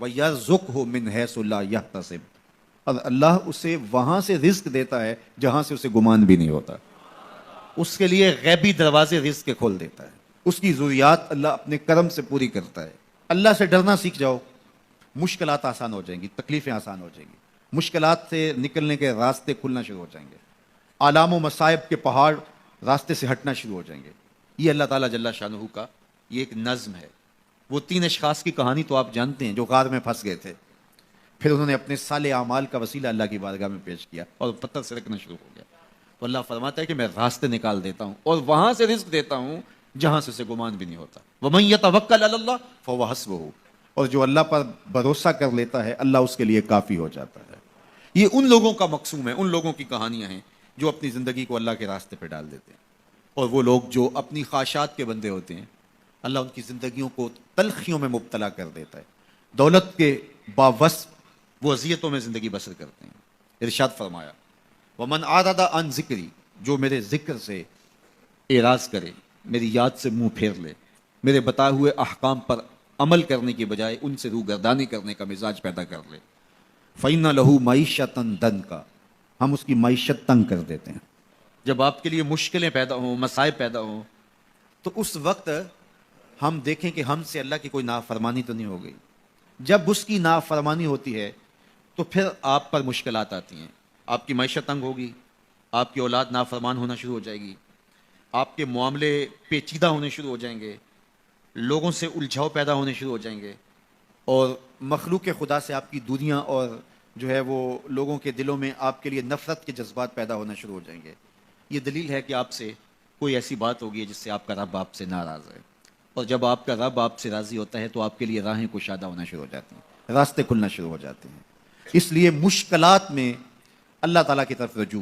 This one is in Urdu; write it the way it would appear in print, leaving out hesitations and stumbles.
وَيَرْزُقْهُ مِنْ حَيْثُ لَا يَحْتَسِبُ، اور اللہ اسے وہاں سے رزق دیتا ہے جہاں سے اسے گمان بھی نہیں ہوتا. اس کے لیے غیبی دروازے رزق کے کھول دیتا ہے. اس کی ضروریات اللہ اپنے کرم سے پوری کرتا ہے. اللہ سے ڈرنا سیکھ جاؤ، مشکلات آسان ہو جائیں گی، تکلیفیں آسان ہو جائیں گی، مشکلات سے نکلنے کے راستے کھلنا شروع ہو جائیں گے، آلام و مصائب کے پہاڑ راستے سے ہٹنا شروع ہو جائیں گے. یہ اللہ تعالیٰ جل شانہ کا یہ ایک نظم ہے. وہ 3 اشخاص کی کہانی تو آپ جانتے ہیں جو غار میں پھنس گئے تھے، پھر انہوں نے اپنے صالح اعمال کا وسیلہ اللہ کی بارگاہ میں پیش کیا اور پتھر سے رکھنا شروع ہو گیا. تو اللہ فرماتا ہے کہ میں راستے نکال دیتا ہوں اور وہاں سے رزق دیتا ہوں جہاں سے اسے گمان بھی نہیں ہوتا. وَمَن يَتَوَكَّلْ عَلَى اللَّهِ فَهُوَ حَسْبُهُ، اور جو اللہ پر بھروسہ کر لیتا ہے اللہ اس کے لیے کافی ہو جاتا ہے. یہ ان لوگوں کا مقصوم ہے، ان لوگوں کی کہانیاں ہیں جو اپنی زندگی کو اللہ کے راستے پہ ڈال دیتے ہیں. اور وہ لوگ جو اپنی خواہشات کے بندے ہوتے ہیں، اللہ ان کی زندگیوں کو تلخیوں میں مبتلا کر دیتا ہے. دولت کے باوصف وہ اذیتوں میں زندگی بسر کرتے ہیں. ارشاد فرمایا وَمَنْ عَرَضَ عَنْ ذِكْرِي، جو میرے ذکر سے اعراض کرے، میری یاد سے منہ پھیر لے، میرے بتائے ہوئے احکام پر عمل کرنے کی بجائے ان سے روگردانی کرنے کا مزاج پیدا کر لے، فَإِنَّ لَهُ مَعِيشَةً ضَنْكَ، ہم اس کی معیشت تنگ کر دیتے ہیں. جب آپ کے لیے مشکلیں پیدا ہوں، مسائب پیدا ہوں، تو اس وقت ہم دیکھیں کہ ہم سے اللہ کی کوئی نافرمانی تو نہیں ہو گئی. جب اس کی نافرمانی ہوتی ہے تو پھر آپ پر مشکلات آتی ہیں، آپ کی معیشت تنگ ہوگی، آپ کی اولاد نافرمان ہونا شروع ہو جائے گی، آپ کے معاملے پیچیدہ ہونے شروع ہو جائیں گے، لوگوں سے الجھاؤ پیدا ہونے شروع ہو جائیں گے، اور مخلوق خدا سے آپ کی دنیا اور جو ہے وہ لوگوں کے دلوں میں آپ کے لیے نفرت کے جذبات پیدا ہونا شروع ہو جائیں گے. یہ دلیل ہے کہ آپ سے کوئی ایسی بات ہوگی جس سے آپ کا رب آپ سے ناراض ہے. اور جب آپ کا رب آپ سے راضی ہوتا ہے تو آپ کے لیے راہیں کشادہ ہونا شروع ہو جاتی ہیں، راستے کھلنا شروع ہو جاتے ہیں. اس لیے مشکلات میں اللہ تعالیٰ کی طرف رجوع